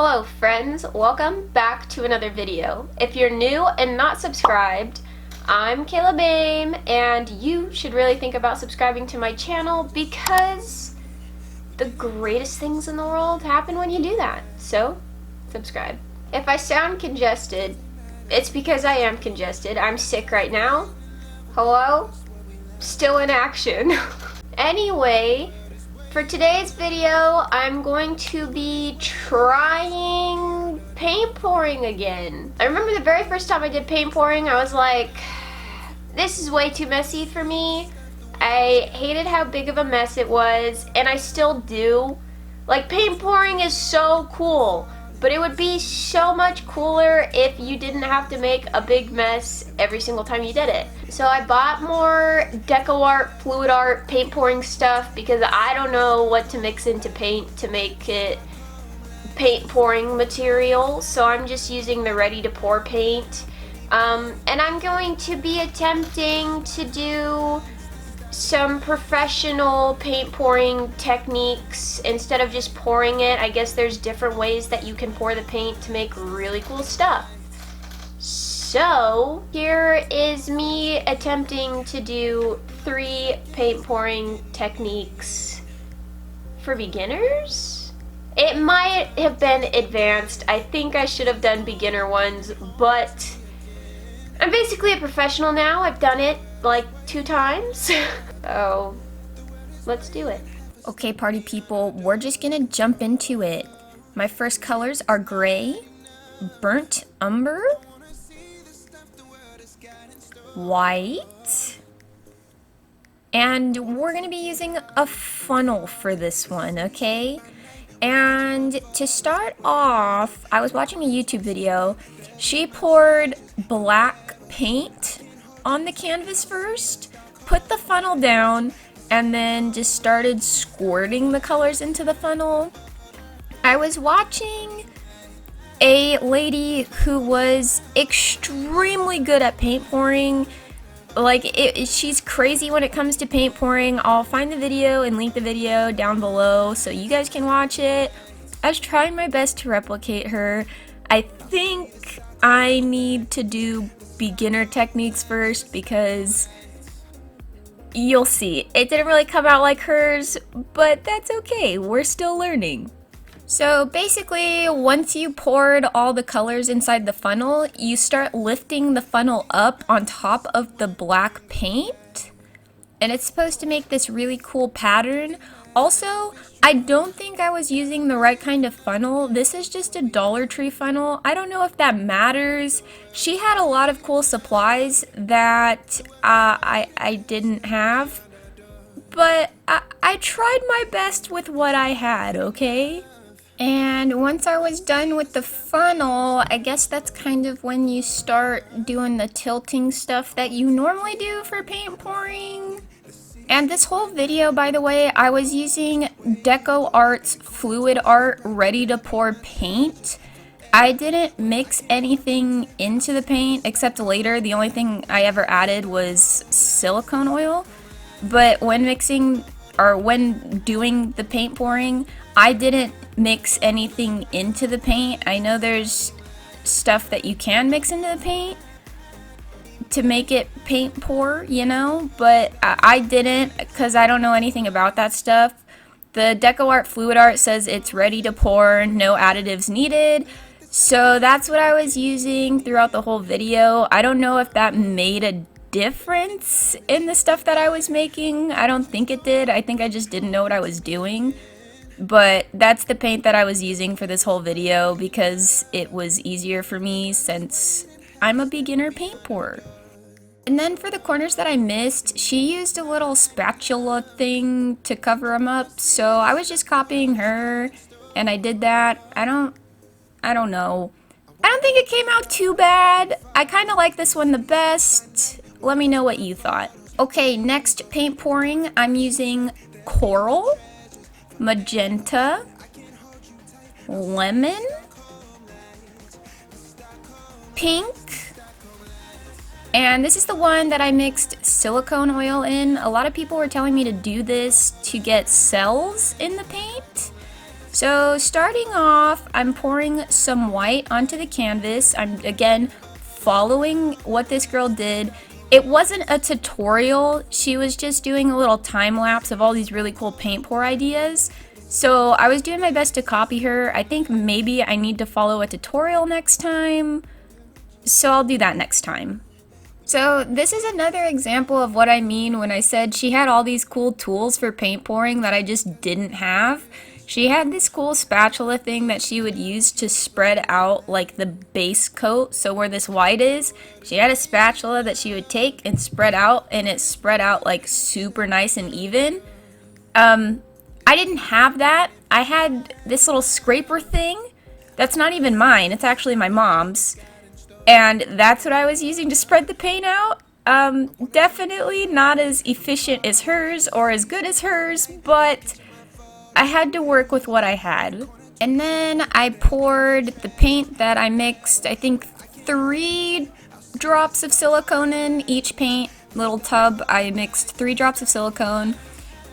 Hello friends, welcome back to another video. If you're new and not subscribed, I'm Kayla Bame, and you should really think about subscribing to my channel because the greatest things in the world happen when you do that. So, subscribe. If I sound congested, it's because I am congested. I'm sick right now. Hello? Still in action. Anyway, for today's video, I'm going to be trying paint pouring again. I remember the very first time I did paint pouring, I was like, this is way too messy for me. I hated how big of a mess it was, and I still do. Like, paint pouring is so cool, but it would be so much cooler if you didn't have to make a big mess every single time you did it. So I bought more deco art, fluid art, paint pouring stuff because I don't know what to mix into paint to make it paint pouring material. So I'm just using the ready to pour paint. And I'm going to be attempting to do some professional paint pouring techniques instead of just pouring it. I guess there's different ways that you can pour the paint to make really cool stuff. So here is me attempting to do 3 paint pouring techniques for beginners. It might have been advanced. I think I should have done beginner ones, but I'm basically a professional now. I've done it like 2 times. So let's do it. Okay, party people, we're just gonna jump into it. My first colors are gray, burnt umber, white, and we're gonna be using a funnel for this one, okay? And to start off, I was watching a YouTube video. She poured black paint on the canvas first, put the funnel down, and then just started squirting the colors into the funnel. I was watching a lady who was extremely good at paint pouring. Like, she's crazy when it comes to paint pouring. I'll find the video and link the video down below so you guys can watch it. I was trying my best to replicate her. I think I need to do beginner techniques first because you'll see. It didn't really come out like hers, but that's okay. We're still learning. So basically, once you poured all the colors inside the funnel, you start lifting the funnel up on top of the black paint. And it's supposed to make this really cool pattern. Also, I don't think I was using the right kind of funnel. This is just a Dollar Tree funnel. I don't know if that matters. She had a lot of cool supplies that I didn't have. But I tried my best with what I had, okay? And once I was done with the funnel, I guess that's kind of when you start doing the tilting stuff that you normally do for paint pouring. And this whole video, by the way, I was using Deco Art's Fluid Art Ready to Pour paint. I didn't mix anything into the paint except later. The only thing I ever added was silicone oil. But when mixing, or when doing the paint pouring, I didn't mix anything into the paint. I know there's stuff that you can mix into the paint to make it paint pour, you know, but I didn't because I don't know anything about that stuff. The Deco Art Fluid Art says it's ready to pour, no additives needed. So that's what I was using throughout the whole video. I don't know if that made a difference in the stuff that I was making. I don't think it did. I think I just didn't know what I was doing. But that's the paint that I was using for this whole video because it was easier for me since I'm a beginner paint pourer. And then for the corners that I missed, she used a little spatula thing to cover them up. So I was just copying her and I did that. I don't know. I don't think it came out too bad. I kind of like this one the best. Let me know what you thought. Okay, next paint pouring, I'm using coral, magenta, lemon, pink, and this is the one that I mixed silicone oil in. A lot of people were telling me to do this to get cells in the paint. So starting off, I'm pouring some white onto the canvas. I'm again following what this girl did. It wasn't a tutorial, she was just doing a little time lapse of all these really cool paint pour ideas. So I was doing my best to copy her. I think maybe I need to follow a tutorial next time, so I'll do that next time. So this is another example of what I mean when I said she had all these cool tools for paint pouring that I just didn't have. She had this cool spatula thing that she would use to spread out like the base coat, so where this white is, she had a spatula that she would take and spread out, and it spread out like super nice and even. I didn't have that. I had this little scraper thing that's not even mine, it's actually my mom's. And that's what I was using to spread the paint out. Definitely not as efficient as hers or as good as hers, but I had to work with what I had. And then I poured the paint that I mixed, I think 3 drops of silicone in each paint little tub. I mixed 3 drops of silicone,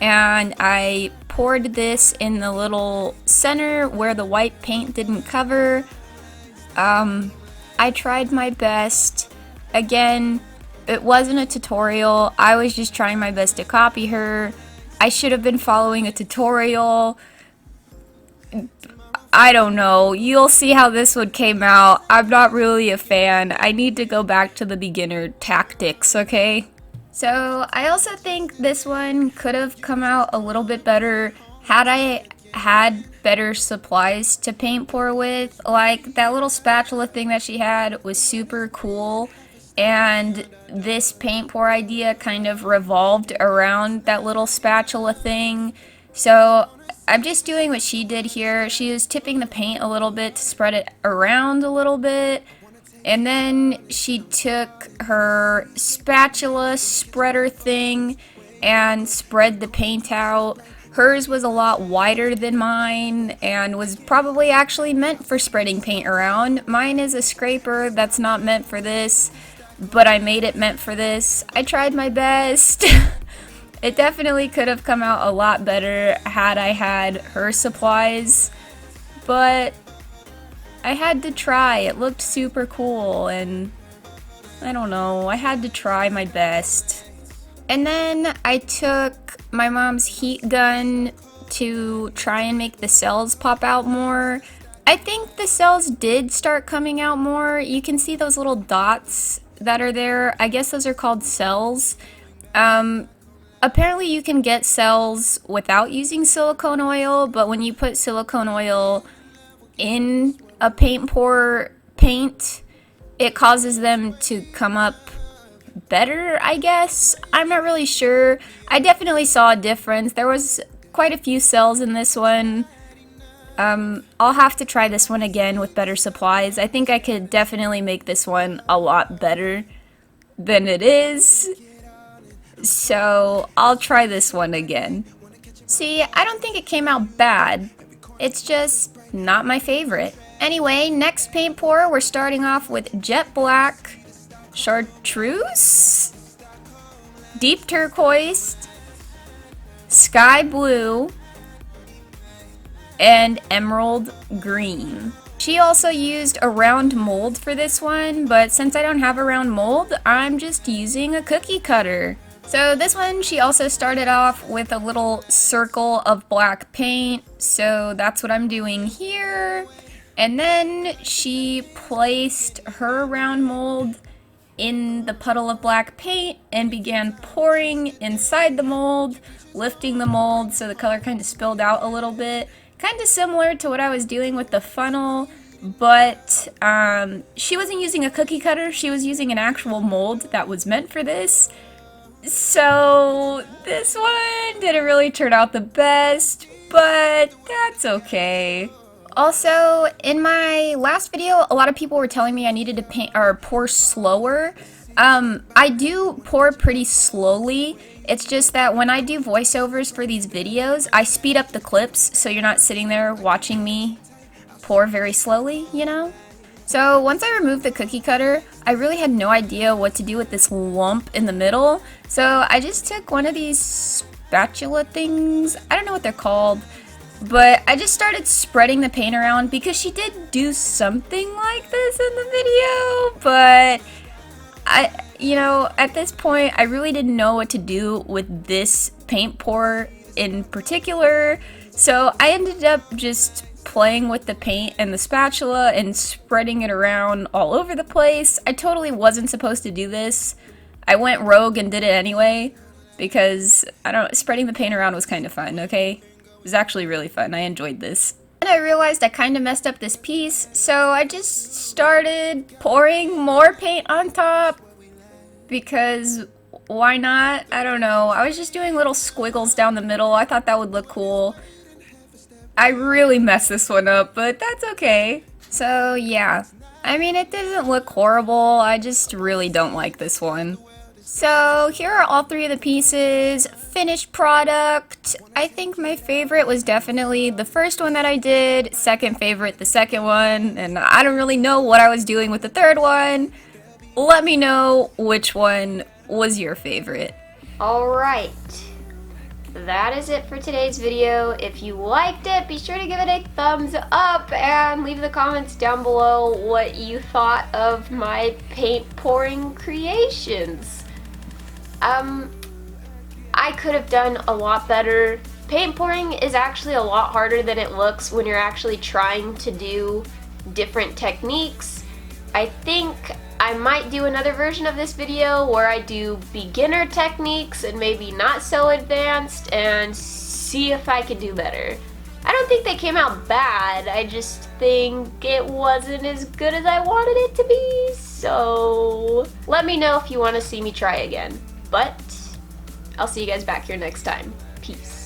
and I poured this in the little center where the white paint didn't cover. I tried my best. Again, it wasn't a tutorial. I was just trying my best to copy her. I should have been following a tutorial. I don't know. You'll see how this one came out. I'm not really a fan. I need to go back to the beginner tactics, okay? So I also think this one could have come out a little bit better had I had better supplies to paint pour with. Like that little spatula thing that she had was super cool, and this paint pour idea kind of revolved around that little spatula thing. So I'm just doing what she did here. She was tipping the paint a little bit to spread it around a little bit, and then she took her spatula spreader thing and spread the paint out. Hers was a lot wider than mine and was probably actually meant for spreading paint around. Mine is a scraper that's not meant for this, but I made it meant for this. I tried my best. It definitely could have come out a lot better had I had her supplies, but I had to try. It looked super cool, and I don't know, I had to try my best. And then I took my mom's heat gun to try and make the cells pop out more. I think the cells did start coming out more. You can see those little dots that are there. I guess those are called cells. Apparently you can get cells without using silicone oil, but when you put silicone oil in a paint pour paint, it causes them to come up better, I guess. I'm not really sure. I definitely saw a difference. There was quite a few cells in this one. I'll have to try this one again with better supplies. I think I could definitely make this one a lot better than it is. So I'll try this one again. See, I don't think it came out bad. It's just not my favorite. Anyway, next paint pour, we're starting off with jet black, chartreuse, deep turquoise, sky blue, and emerald green. She also used a round mold for this one, but since I don't have a round mold, I'm just using a cookie cutter. So this one, she also started off with a little circle of black paint, so that's what I'm doing here. And then she placed her round mold in the puddle of black paint and began pouring inside the mold, lifting the mold so the color kind of spilled out a little bit. Kind of similar to what I was doing with the funnel, but she wasn't using a cookie cutter, she was using an actual mold that was meant for this. So this one didn't really turn out the best, but that's okay. Also, in my last video, a lot of people were telling me I needed to paint or pour slower. I do pour pretty slowly. It's just that when I do voiceovers for these videos, I speed up the clips so you're not sitting there watching me pour very slowly, you know? So once I removed the cookie cutter, I really had no idea what to do with this lump in the middle. So I just took one of these spatula things. I don't know what they're called, But I just started spreading the paint around because she did do something like this in the video, but at this point, I really didn't know what to do with this paint pour in particular, so I ended up just playing with the paint and the spatula and spreading it around all over the place. I totally wasn't supposed to do this. I went rogue and did it anyway, because, spreading the paint around was kind of fun, okay? It was actually really fun. I enjoyed this. And I realized I kind of messed up this piece, so I just started pouring more paint on top, because why not? I don't know. I was just doing little squiggles down the middle. I thought that would look cool. I really messed this one up, but that's okay. So yeah, I mean, it doesn't look horrible. I just really don't like this one. So here are all three of the pieces. Finished product. I think my favorite was definitely the first one that I did. Second favorite, the second one. And I don't really know what I was doing with the third one. Let me know which one was your favorite. Alright, that is it for today's video. If you liked it, be sure to give it a thumbs up and leave the comments down below what you thought of my paint pouring creations. I could have done a lot better. Paint pouring is actually a lot harder than it looks when you're actually trying to do different techniques. I think I might do another version of this video where I do beginner techniques and maybe not so advanced and see if I can do better. I don't think they came out bad, I just think it wasn't as good as I wanted it to be, so let me know if you want to see me try again. But I'll see you guys back here next time. Peace.